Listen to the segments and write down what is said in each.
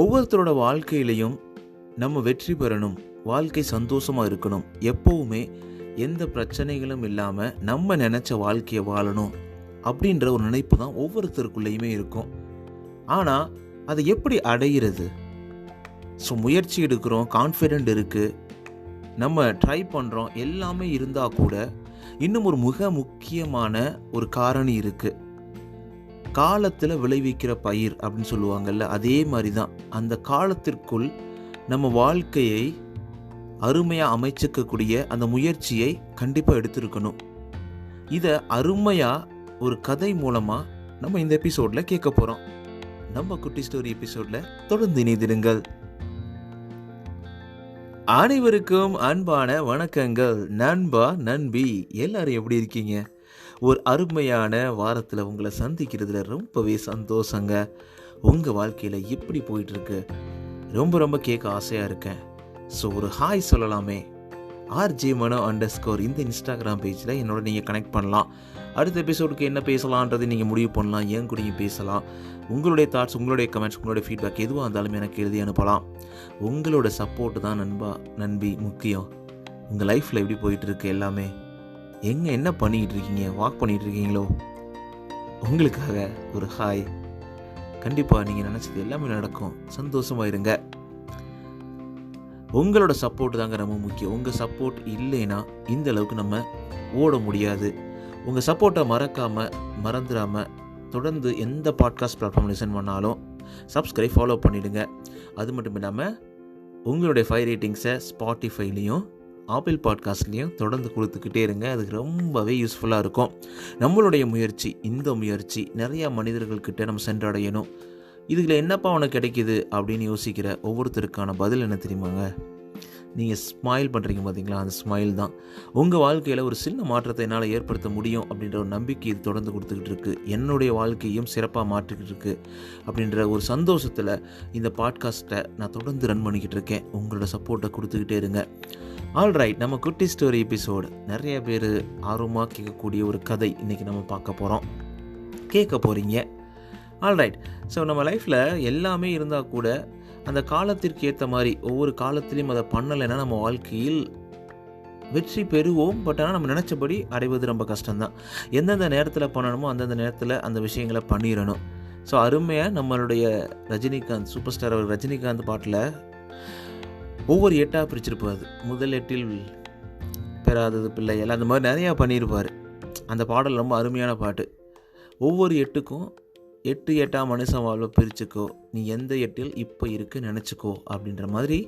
ஒவ்வொருத்தரோட வாழ்க்கையிலையும் நம்ம வெற்றி பெறணும், வாழ்க்கை சந்தோஷமாக இருக்கணும், எப்போவுமே எந்த பிரச்சனைகளும் இல்லாமல் நம்ம நினச்ச வாழ்க்கையை வாழணும் அப்படின்ற ஒரு நினைப்பு தான் ஒவ்வொருத்தருக்குள்ளேயுமே இருக்கும். ஆனால் அதை எப்படி அடையிறது? ஸோ முயற்சி எடுக்கிறோம், கான்ஃபிடென்ட் இருக்குது, நம்ம ட்ரை பண்ணுறோம், எல்லாமே இருந்தால் கூட இன்னும் ஒரு மிக முக்கியமான ஒரு காரணி இருக்குது. காலத்தில் விளைவிக்கிற பயிர் அப்படின்னு சொல்லுவாங்கல்ல, அதே மாதிரி தான் அந்த காலத்திற்குள் நம்ம வாழ்க்கையை அருமையாக அமைச்சிக்கக்கூடிய அந்த முயற்சியை கண்டிப்பாக எடுத்திருக்கணும். இதை அருமையாக ஒரு கதை மூலமாக நம்ம இந்த எபிசோடில் கேட்க போகிறோம். நம்ம குட்டி ஸ்டோரி எபிசோடில் தொடர்ந்து இணைந்திருங்கள். அனைவருக்கும் அன்பான வணக்கங்கள். நண்பா நண்பி எல்லாரும் எப்படி இருக்கீங்க? ஒரு அருமையான வாரத்தில் உங்களை சந்திக்கிறதுல ரொம்பவே சந்தோஷங்க. உங்கள் வாழ்க்கையில் எப்படி போயிட்டுருக்கு? ரொம்ப கேட்க ஆசையாக இருக்கேன். ஸோ ஒரு ஹாய் சொல்லலாமே. RJ_Mano_ இந்த இன்ஸ்டாகிராம் பேஜில் என்னோட நீங்கள் கனெக்ட் பண்ணலாம். அடுத்த எபிசோடுக்கு என்ன பேசலான்றது நீங்கள் முடிவு பண்ணலாம். ஏன் கூட நீங்கள் பேசலாம். உங்களுடைய தாட்ஸ், உங்களுடைய கமெண்ட்ஸ், உங்களுடைய ஃபீட்பேக் எதுவாக இருந்தாலும் எனக்கு எழுதி அனுப்பலாம். உங்களோட சப்போர்ட்டு தான் நண்பா நண்பி முக்கியம். உங்கள் லைஃப்பில் எப்படி போயிட்டுருக்கு? எல்லாமே என்ன பண்ணிக்கிட்டு இருக்கீங்க? வாக் பண்ணிகிட்டு இருக்கீங்களோ? உங்களுக்காக ஒரு ஹாய். கண்டிப்பாக நீங்கள் நினச்சது எல்லாமே நடக்கும். சந்தோஷமாக இருங்க. உங்களோட சப்போர்ட் தாங்க ரொம்ப முக்கியம். உங்கள் சப்போர்ட் இல்லைன்னா இந்த அளவுக்கு நம்ம ஓட முடியாது. உங்கள் சப்போர்ட்டை மறந்துடாமல் தொடர்ந்து எந்த பாட்காஸ்ட் பிளாட்ஃபார்ம் லிசன் பண்ணாலும் சப்ஸ்கிரைப், ஃபாலோ பண்ணிவிடுங்க. அது மட்டும் இல்லாமல் உங்களுடைய 5 ரேட்டிங்ஸை ஸ்பாட்டிஃபைலையும் ஆப்பிள் பாட்காஸ்ட்லேயும் தொடர்ந்து கொடுத்துக்கிட்டே இருங்க. அதுக்கு ரொம்பவே யூஸ்ஃபுல்லாக இருக்கும். நம்மளுடைய முயற்சி, இந்த முயற்சி நிறையா மனிதர்கள்கிட்ட நம்ம சென்றடையணும். இதுல என்னப்பா உனக்கு கிடைக்கிது அப்படின்னு யோசிக்கிற ஒவ்வொருத்தருக்கான பதில் என்ன தெரியுமாங்க? நீங்கள் ஸ்மைல் பண்ணுறீங்க பார்த்தீங்களா, அந்த ஸ்மைல் தான் உங்கள் வாழ்க்கையில் ஒரு சின்ன மாற்றத்தை என்னால் ஏற்படுத்த முடியும் அப்படின்ற ஒரு நம்பிக்கை இது தொடர்ந்து கொடுத்துக்கிட்டு இருக்குது. என்னுடைய வாழ்க்கையும் சிறப்பாக மாற்றிக்கிட்டு இருக்குது அப்படின்ற ஒரு சந்தோஷத்தில் இந்த பாட்காஸ்ட்டை நான் தொடர்ந்து ரன் பண்ணிக்கிட்டு இருக்கேன். உங்களோட சப்போர்ட்டை கொடுத்துக்கிட்டே இருங்க. ஆல்ரைட், நம்ம குட்டி ஸ்டோரி எபிசோடு நிறைய பேர் ஆர்வமாக கேட்கக்கூடிய ஒரு கதை இன்றைக்கி நம்ம பார்க்க போகிறோம், கேட்க போகிறீங்க. ஆல்ரைட், ஸோ நம்ம லைஃப்பில் எல்லாமே இருந்தால் கூட அந்த காலத்திற்கு ஏற்ற மாதிரி ஒவ்வொரு காலத்திலையும் அதை பண்ணலைன்னா நம்ம வாழ்க்கையில் வெற்றி பெறுவோம். பட் ஆனால் நம்ம நினச்சபடி அடைவது ரொம்ப கஷ்டம்தான். எந்தெந்த நேரத்தில் பண்ணணுமோ அந்தந்த நேரத்தில் அந்த விஷயங்களை பண்ணிடணும். ஸோ அருமையாக நம்மளுடைய ரஜினிகாந்த், சூப்பர் ஸ்டார் அவர் ரஜினிகாந்த் பாட்டில் ஒவ்வொரு 8ஆக பிரிச்சிருப்பார். முதல் 8இல் பெறாதது பிள்ளைகள், அந்த மாதிரி நிறையா பண்ணியிருப்பார். அந்த பாடல் ரொம்ப அருமையான பாட்டு. ஒவ்வொரு 8க்கும் 8 மனுஷன் வாழ்வை பிரிச்சுக்கோ, நீ எந்த 8இல் இப்போ இருக்கு நினச்சிக்கோ அப்படின்ற மாதிரி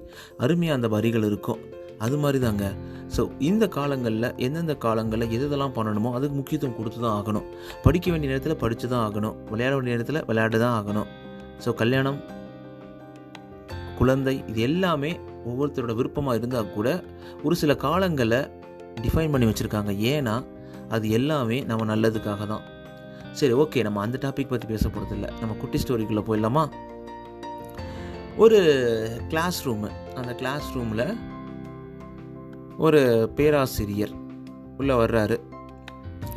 அருமையாக அந்த வரிகள் இருக்கும். அது மாதிரி தாங்க. ஸோ இந்த காலங்களில் எந்தெந்த காலங்களில் எதெல்லாம் பண்ணணுமோ அதுக்கு முக்கியத்துவம் கொடுத்து தான் ஆகணும். படிக்க வேண்டிய நேரத்தில் படித்து தான் ஆகணும். விளையாட வேண்டிய நேரத்தில் விளையாட தான் ஆகணும். ஸோ கல்யாணம், குழந்தை, இது எல்லாமே ஒவ்வொருத்தரோட விருப்பமாக இருந்தால் கூட ஒரு சில காலங்களை டிஃபைன் பண்ணி வச்சுருக்காங்க. ஏன்னா அது எல்லாமே நம்ம நல்லதுக்காக தான். சரி, ஓகே, நம்ம அந்த டாபிக் பற்றி பேச போகிறதில்ல. நம்ம குட்டி ஸ்டோரிக்குள்ளே போயிடலாமா? ஒரு கிளாஸ் ரூமு, அந்த கிளாஸ் ரூமில் ஒரு பேராசிரியர் உள்ளே வர்றாரு.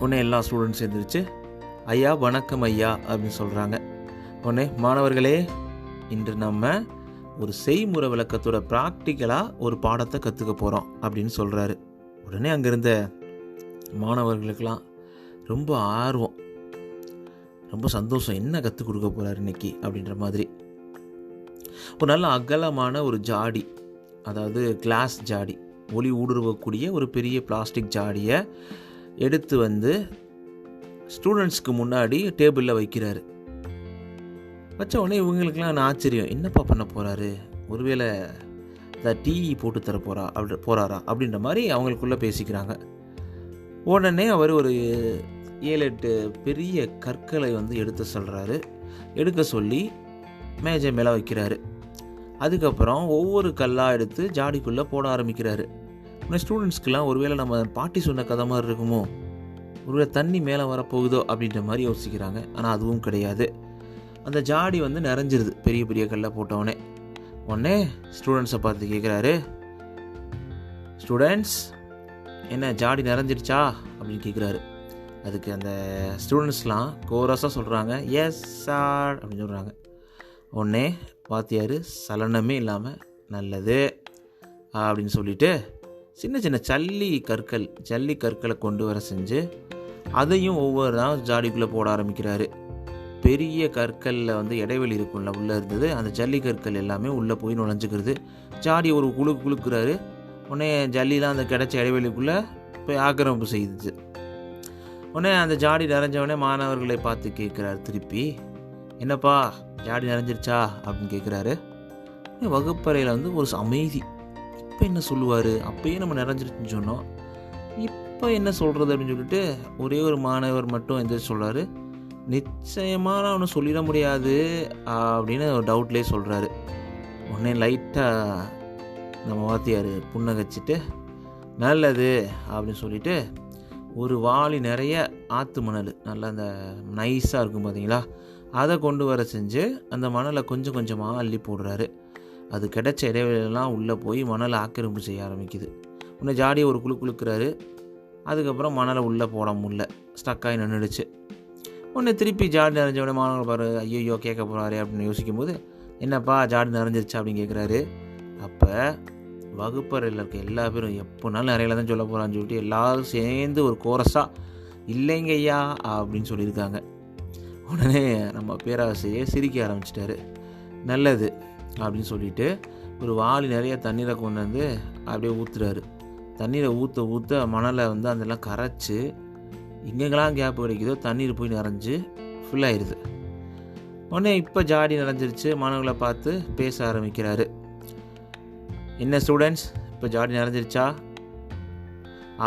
உடனே எல்லா ஸ்டூடெண்ட்ஸ் எழுந்திரிச்சு ஐயா வணக்கம் ஐயா அப்படின்னு சொல்கிறாங்க. உடனே மாணவர்களே, இன்று நம்ம ஒரு செய்முறை விளக்கத்தோட ப்ராக்டிக்கலாக ஒரு பாடத்தை கற்றுக்க போகிறோம் அப்படின்னு சொல்கிறாரு. உடனே அங்கே இருந்த மாணவர்களுக்கெல்லாம் ரொம்ப ஆர்வம், ரொம்ப சந்தோஷம். என்ன கற்றுக் கொடுக்க போகிறார் இன்னைக்கு அப்படின்ற மாதிரி. ஒரு நல்ல அகலமான ஒரு ஜாடி, அதாவது கிளாஸ் ஜாடி, ஒளி ஊடுருவக்கூடிய ஒரு பெரிய பிளாஸ்டிக் ஜாடியை எடுத்து வந்து ஸ்டூடெண்ட்ஸ்க்கு முன்னாடி டேபிளில் வைக்கிறாரு. வச்ச உடனே இவங்களுக்கெல்லாம் ஆச்சரியம், என்னப்பா பண்ண போகிறாரு? ஒருவேளை டீ போட்டு தர போகிறாரா அப்படின்ற மாதிரி அவங்களுக்குள்ளே பேசிக்கிறாங்க. உடனே அவர் ஒரு 7-8 பெரிய கற்களை வந்து எடுக்க சொல்லி மேஜை மேலே வைக்கிறாரு. அதுக்கப்புறம் ஒவ்வொரு கல்லாக எடுத்து ஜாடிக்குள்ளே போட ஆரம்பிக்கிறாரு. உடனே ஸ்டூடெண்ட்ஸ்க்கெலாம் ஒருவேளை நம்ம பாட்டி சொன்ன கதை மாதிரி இருக்குமோ, ஒருவேளை தண்ணி மேலே வரப்போகுதோ அப்படின்ற மாதிரி யோசிக்கிறாங்க. ஆனால் அதுவும் கிடையாது. அந்த ஜாடி வந்து நிறைஞ்சிருது பெரிய பெரிய கல்லை போட்டவொடனே. உடனே ஸ்டூடெண்ட்ஸை பார்த்து கேட்குறாரு, ஸ்டூடெண்ட்ஸ் என்ன ஜாடி நிறைஞ்சிருச்சா அப்படின்னு கேட்குறாரு. அதுக்கு அந்த ஸ்டூடெண்ட்ஸ்லாம் கோரஸாக சொல்கிறாங்க, எஸ் சார் அப்படின்னு சொல்கிறாங்க. உடனே வாத்தியார் சலனமே இல்லாமல் நல்லது அப்படின்னு சொல்லிட்டு சின்ன சின்ன ஜல்லி கற்களை கொண்டு வர செஞ்சு அதையும் ஒவ்வொரு நாள் ஜாடிக்குள்ளே போட ஆரம்பிக்கிறாரு. பெரிய கற்களில் வந்து இடைவெளி இருக்கும்ல, உள்ளே இருந்தது அந்த ஜல்லி கற்கள் எல்லாமே உள்ளே போய் நுழைஞ்சிக்கிறது. ஜாடி ஒரு குலுக்குறாரு. உடனே ஜல்லிலாம் அந்த கிடைச்ச இடைவெளிக்குள்ளே போய் ஆக்கிரமிப்பு செய்யுது. உடனே அந்த ஜாடி நிறைஞ்சவொடனே மாணவர்களை பார்த்து கேட்குறாரு திருப்பி, என்னப்பா ஜாடி நிறைஞ்சிருச்சா அப்படின்னு கேட்குறாரு. வகுப்பறையில் வந்து ஒரு அமைதி. இப்போ என்ன சொல்லுவார், அப்பயே நம்ம நிறைஞ்சிருச்சுன்னு சொன்னோம், இப்போ என்ன சொல்கிறது அப்படின்னு சொல்லிட்டு ஒரே ஒரு மாணவர் மட்டும் எந்திரிச்சு சொல்கிறாரு, நிச்சயமாக நான் ஒன்றும் சொல்லிட முடியாது அப்படின்னு ஒரு டவுட்லேயே சொல்கிறாரு. உடனே லைட்டாக நம்ம வாத்தியார் புன்னகைச்சிட்டு நல்லது அப்படின்னு சொல்லிட்டு ஒரு வாளி நிறைய ஆற்று மணல், நல்லா அந்த நைஸாக இருக்கும் பார்த்தீங்களா, அதை கொண்டு வர செஞ்சு அந்த மணலை கொஞ்சம் கொஞ்சமாக அள்ளி போடுறாரு. அது கிடைச்ச இடைவெளியெல்லாம் உள்ளே போய் மணலை ஆக்கிரமிப்பு செய்ய ஆரம்பிக்குது. உடனே ஜாடியை ஒரு குலுக்குறாரு. அதுக்கப்புறம் மணலை உள்ளே போட முடியல, ஸ்டக்காகி நின்றுடுச்சு. உடனே திருப்பி ஜாடி நிறைஞ்ச உடனே மாணவர்கள் பாரு ஐயோ கேட்க போகிறாரு அப்படின்னு யோசிக்கும்போது, என்னப்பா ஜாடி நிறைஞ்சிருச்சா அப்படின்னு கேட்குறாரு. அப்போ வகுப்பறையில் இருக்க எல்லா பேரும் எப்போனாலும் நிறையில தான் சொல்ல போகிறான்னு சொல்லிட்டு எல்லோரும் சேர்ந்து ஒரு கோரஸாக இல்லைங்க ஐயா அப்படின்னு சொல்லியிருக்காங்க. உடனே நம்ம பேராசிரியர் சிரிக்க ஆரம்பிச்சிட்டாரு. நல்லது அப்படின்னு சொல்லிட்டு ஒரு வாளி நிறைய தண்ணீரை கொண்டு வந்து அப்படியே ஊற்றுறாரு. தண்ணீரை ஊற்ற மணலை வந்து அதெல்லாம் கரைச்சி எங்கெங்கெல்லாம் கேப் கிடைக்குதோ தண்ணீர் போய் நிறைஞ்சு ஃபுல் ஆயிடுது. உடனே இப்போ ஜாடி நிறைஞ்சிருச்சு. மாணவர்களை பார்த்து பேச ஆரம்பிக்கிறாரு. என்ன ஸ்டூடெண்ட்ஸ், இப்போ ஜாடி நிறைஞ்சிருச்சா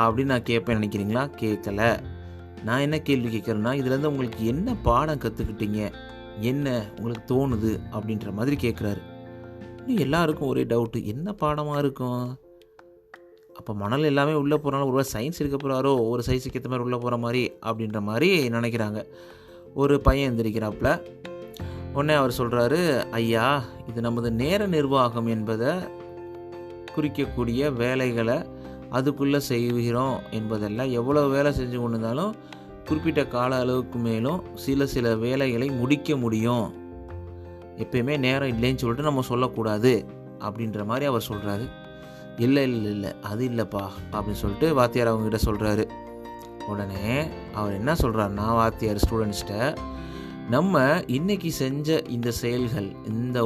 அப்படின்னு நான் கேட்பேன் நினைக்கிறீங்களா? கேட்கல. நான் என்ன கேள்வி கேட்குறேன்னா, இதுலேருந்து உங்களுக்கு என்ன பாடம் கற்றுக்கிட்டீங்க, என்ன உங்களுக்கு தோணுது அப்படின்ற மாதிரி கேட்குறாரு. எல்லாருக்கும் ஒரே டவுட்டு, என்ன பாடமாக இருக்கும்? அப்போ மணல் எல்லாமே உள்ளே போகிறாலும் ஒரு சயின்ஸ் எடுக்க போகிறாரோ, ஒரு சைஸுக்கு ஏற்ற மாதிரி உள்ளே போகிற மாதிரி அப்படின்ற மாதிரி நினைக்கிறாங்க. ஒரு பையன் எந்திரிக்கிறாப்புல. உடனே அவர் சொல்கிறாரு, ஐயா இது நமது நேர நிர்வாகம் என்பதை குறிக்கக்கூடிய வேலைகளை அதுக்குள்ளே செய்கிறோம் என்பதெல்லாம், எவ்வளோ வேலை செஞ்சு கொண்டு இருந்தாலும் குறிப்பிட்ட கால அளவுக்கு மேலும் சில வேலைகளை முடிக்க முடியும், எப்பயுமே நேரம் இல்லைன்னு சொல்லிட்டு நம்ம சொல்லக்கூடாது அப்படின்ற மாதிரி அவர் சொல்கிறாரு. இல்லை அது இல்லைப்பா அப்படின்னு சொல்லிட்டு வாத்தியார் அவங்ககிட்ட சொல்கிறாரு. உடனே அவர் என்ன சொல்கிறாருன்னா, வாத்தியார் ஸ்டூடெண்ட்ஸ்கிட்ட, நம்ம இன்றைக்கி செஞ்ச இந்த செயல்கள், இந்த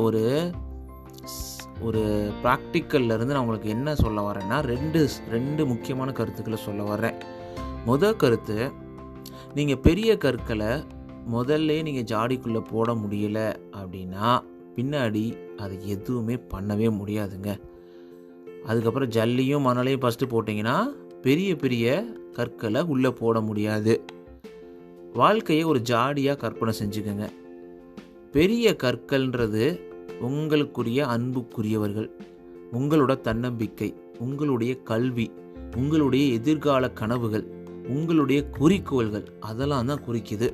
ஒரு ப்ராக்டிக்கல்லேருந்து நான் உங்களுக்கு என்ன சொல்ல வரேன்னா, ரெண்டு முக்கியமான கருத்துக்களை சொல்ல வரேன். முதல் கருத்து, நீங்கள் பெரிய கற்களை முதல்ல நீங்கள் ஜாடிக்குள்ளே போட முடியலை அப்படின்னா பின்னாடி அது எதுவுமே பண்ணவே முடியாதுங்க. அதுக்கப்புறம் ஜல்லியும் மணலையும் ஃபஸ்ட்டு போட்டிங்கன்னா பெரிய கற்களை உள்ளே போட முடியாது. வாழ்க்கையை ஒரு ஜாடியாக கற்பனை செஞ்சுக்கோங்க. பெரிய கற்கள்ன்றது உங்களுக்குரிய அன்புக்குரியவர்கள், உங்களோட தன்னம்பிக்கை, உங்களுடைய கல்வி, உங்களுடைய எதிர்கால கனவுகள், உங்களுடைய குறிக்கோள்கள், அதெல்லாம் தான் குறிக்குது.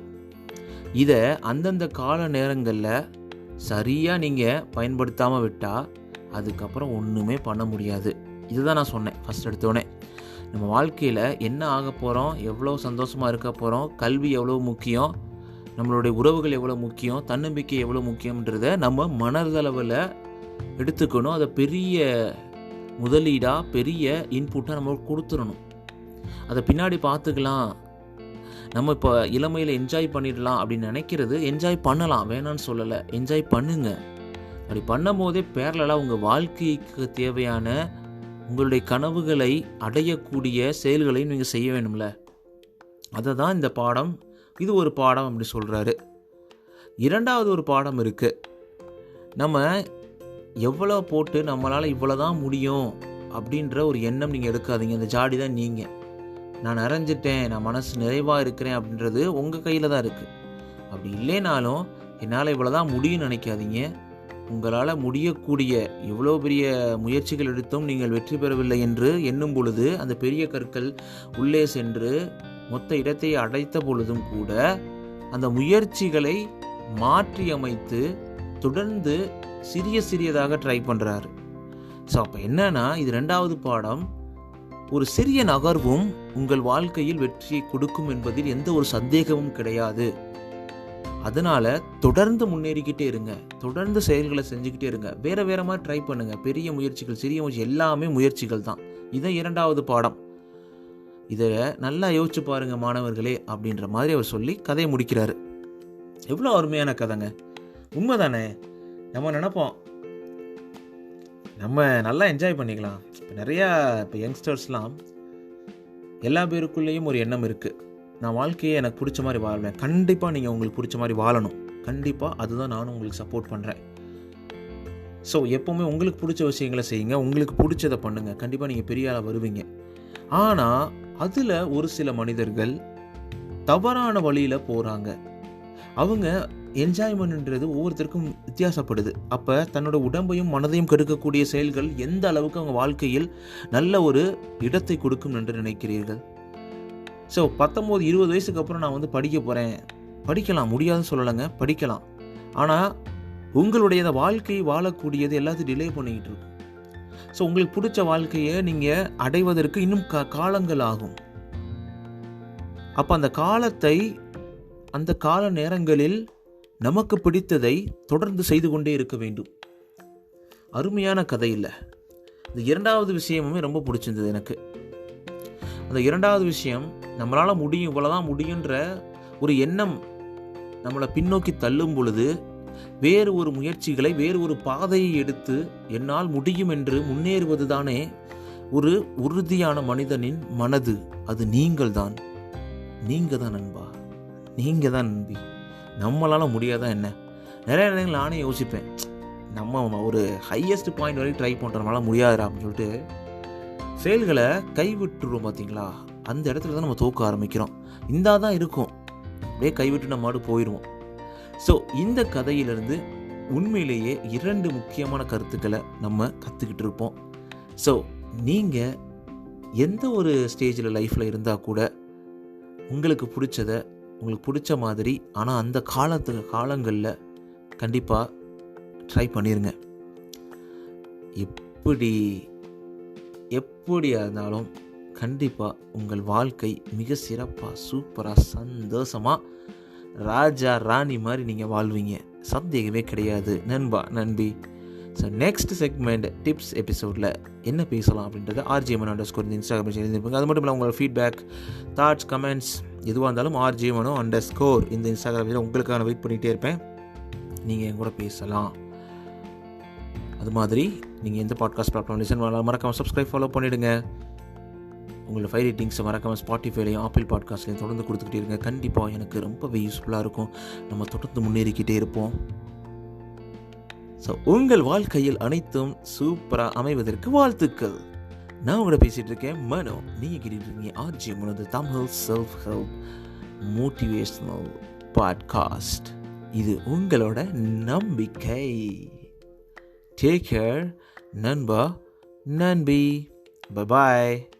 இதை அந்தந்த கால நேரங்களில் சரியாக நீங்கள் பயன்படுத்தாமல் விட்டால் அதுக்கப்புறம் ஒன்றுமே பண்ண முடியாது. இதுதான் நான் சொன்னேன் ஃபஸ்ட் எடுத்தோடனே. நம்ம வாழ்க்கையில் என்ன ஆக போகிறோம், எவ்வளோ சந்தோஷமாக இருக்க போகிறோம், கல்வி எவ்வளோ முக்கியம், நம்மளுடைய உறவுகள் எவ்வளோ முக்கியம், தன்னம்பிக்கை எவ்வளோ முக்கியன்றதை நம்ம மனதளவில் எடுத்துக்கணும். அதை பெரிய முதலீடாக பெரிய இன்புட்டாக நம்ம கொடுத்துடணும். அதை பின்னாடி பார்த்துக்கலாம், நம்ம இப்போ இளமையில் என்ஜாய் பண்ணிடலாம் அப்படின்னு நினைக்கிறது, என்ஜாய் பண்ணலாம், வேணான்னு சொல்லலை, என்ஜாய் பண்ணுங்க. அப்படி பண்ணும் போதே பேரலாக உங்கள் வாழ்க்கைக்கு தேவையான உங்களுடைய கனவுகளை அடையக்கூடிய செயல்களையும் நீங்கள் செய்ய வேணும்ல. அதை தான் இந்த பாடம், இது ஒரு பாடம் அப்படி சொல்கிறாரு. இரண்டாவது ஒரு பாடம் இருக்குது. நம்ம எவ்வளோ போட்டு நம்மளால் இவ்வளோ தான் முடியும் அப்படின்ற ஒரு எண்ணம் நீங்கள் எடுக்காதீங்க. அந்த ஜாடி தான் நீங்கள். நான் நிறைஞ்சிட்டேன், நான் மனசு நிறைவாக இருக்கிறேன் அப்படின்றது உங்கள் கையில் தான் இருக்குது. அப்படி இல்லைனாலும் என்னால் இவ்வளோ தான் முடியும்னு நினைக்காதீங்க. உங்களால் முடியக்கூடிய எவ்வளோ பெரிய முயற்சிகள் எடுத்தும் நீங்கள் வெற்றி பெறவில்லை என்று எண்ணும் பொழுது, அந்த பெரிய கற்கள் உள்ளே சென்று மொத்த இடத்தை அடைத்த பொழுதும் கூட அந்த முயற்சிகளை மாற்றி அமைத்து தொடர்ந்து சிறியதாக ட்ரை பண்ணுறாரு. ஸோ அப்போ என்னன்னா, இது ரெண்டாவது பாடம். ஒரு சிறிய நகர்வும் உங்கள் வாழ்க்கையில் வெற்றியை கொடுக்கும் என்பதில் எந்த ஒரு சந்தேகமும் கிடையாது. அதனால் தொடர்ந்து முன்னேறிக்கிட்டே இருங்க, தொடர்ந்து செயல்களை செஞ்சுக்கிட்டே இருங்க. வேறு வேறு மாதிரி ட்ரை பண்ணுங்கள். பெரிய முயற்சிகள், சிறிய முயற்சி எல்லாமே முயற்சிகள் தான். இதை 2வது பாடம். இதை நல்லா யோசிச்சு பாருங்க மாணவர்களே அப்படின்ற மாதிரி அவர் சொல்லி கதையை முடிக்கிறாரு. எவ்வளோ அருமையான கதைங்க, உண்மைதானே? நம்ம நினைப்போம் நம்ம நல்லா என்ஜாய் பண்ணிக்கலாம். இப்போ நிறையா யங்ஸ்டர்ஸ்லாம் எல்லா பேருக்குள்ளேயும் ஒரு எண்ணம் இருக்குது, நான் வாழ்க்கையை எனக்கு பிடிச்ச மாதிரி வாழ்வேன். கண்டிப்பாக நீங்கள் உங்களுக்கு பிடிச்ச மாதிரி வாழணும். கண்டிப்பாக அதுதான் நானும் உங்களுக்கு சப்போர்ட் பண்ணுறேன். ஸோ எப்போவுமே உங்களுக்கு பிடிச்ச விஷயங்களை செய்யுங்க, உங்களுக்கு பிடிச்சதை பண்ணுங்கள். கண்டிப்பாக நீங்கள் பெரிய ஆளாக வருவீங்க. ஆனால் அதில் ஒரு சில மனிதர்கள் தவறான வழியில் போகிறாங்க. அவங்க என்ஜாய்மெண்ட்ன்றது ஒவ்வொருத்தருக்கும் வித்தியாசப்படுது. அப்போ தன்னோட உடம்பையும் மனதையும் கெடுக்கக்கூடிய செயல்கள் எந்த அளவுக்கு அவங்க வாழ்க்கையில் நல்ல ஒரு இடத்தை கொடுக்கும் என்று நினைக்கிறீர்கள்? ஸோ 19-20 வயசுக்கு அப்புறம் நான் படிக்க போகிறேன், படிக்கலாம், முடியாதுன்னு சொல்லலைங்க, படிக்கலாம். ஆனால் உங்களுடைய வாழ்க்கையை வாழக்கூடியது எல்லாத்தையும் டிலே பண்ணிக்கிட்டு இருக்கும். ஸோ உங்களுக்கு பிடிச்ச வாழ்க்கையை நீங்கள் அடைவதற்கு இன்னும் காலங்கள் ஆகும். அப்போ அந்த கால நேரங்களில் நமக்கு பிடித்ததை தொடர்ந்து செய்து கொண்டே இருக்க வேண்டும். அருமையான கதை இல்லை? இந்த 2வது விஷயமுமே ரொம்ப பிடிச்சிருந்தது எனக்கு. அந்த 2வது விஷயம், நம்மளால் முடியும், இவ்வளோதான் முடியுன்ற ஒரு எண்ணம் நம்மளை பின்னோக்கி தள்ளும் பொழுது வேறு ஒரு முயற்சிகளை, வேறு ஒரு பாதையை எடுத்து என்னால் முடியும் என்று முன்னேறுவது தானே ஒரு உறுதியான மனிதனின் மனது. அது நீங்கள் தான் நண்பா, நீங்கள் தான் நம்பி. நம்மளால் முடியாதா என்ன? நிறைய நேரங்கள் நானே யோசிப்பேன், நம்ம ஒரு ஹையஸ்ட் பாயிண்ட் வரைக்கும் ட்ரை பண்ணுற நம்மளால் முடியாதுடா அப்படின்னு சொல்லிட்டு செயல்களை கைவிட்டுருவோம். பார்த்தீங்களா, அந்த இடத்துல தான் நம்ம தோக்க ஆரம்பிக்கிறோம். தான் இருக்கும், அப்படியே கைவிட்டு நம்ம மாடு போயிடுவோம். ஸோ இந்த கதையிலிருந்து உண்மையிலேயே 2 முக்கியமான கருத்துக்களை நம்ம கற்றுக்கிட்டு இருப்போம். ஸோ நீங்கள் எந்த ஒரு ஸ்டேஜில் லைஃப்பில் இருந்தால் கூட உங்களுக்கு பிடிச்சதை, உங்களுக்கு பிடிச்ச மாதிரி, ஆனால் அந்த காலங்களில் கண்டிப்பாக ட்ரை பண்ணிடுங்க. எப்படியா இருந்தாலும் கண்டிப்பாக உங்கள் வாழ்க்கை மிக சிறப்பாக, சூப்பராக, சந்தோஷமாக, ராஜா ராணி மாதிரி நீங்கள் வாழ்வீங்க. சந்தேகமே கிடையாது நண்பா, நண்பி. ஸோ நெக்ஸ்ட் செக்மெண்ட் டிப்ஸ் எபிசோடில் என்ன பேசலாம் அப்படின்றத RJMano_ இந்த இன்ஸ்டாகிராம் எழுதிருப்பாங்க. அது மட்டும் இல்லை, உங்களோட ஃபீட்பேக், தாட்ஸ், கமெண்ட்ஸ் எதுவாக இருந்தாலும் RJMano_ இந்த இன்ஸ்டாகிராமில் உங்களுக்காக வெயிட் பண்ணிகிட்டே இருப்பேன். நீங்கள் என் கூட பேசலாம். அது மாதிரி நீங்கள் எந்த பாட்காஸ்ட் பிளாட்ஃபார்ம் லிசன் பண்ணலாம், மறக்காமல் சப்ஸ்கிரைப், ஃபாலோ பண்ணிவிடுங்க. உங்களோட 5 ரேட்டிங்ஸை மறக்காமல் ஸ்பாட்டிஃபைலையும் ஆப்பிள் பாட்காஸ்ட்லையும் தொடர்ந்து கொடுத்துக்கிட்டே இருங்க. கண்டிப்பாக எனக்கு ரொம்பவே யூஸ்ஃபுல்லாக இருக்கும். நம்ம தொடர்ந்து முன்னேறிக்கிட்டே இருப்போம். ஸோ உங்கள் வாழ்க்கையில் அனைத்தும் சூப்பராக அமைவதற்கு வாழ்த்துக்கள். நான் உங்களை பேசிகிட்டு இருக்கேன் மனோ. நீங்கள் கேட்டுட்டு இருக்கீங்க RJMano Tamil self help motivational podcast. இது உங்களோட நம்பிக்கை. டேக் கேர் நண்பா, நன்பி. Bye-bye.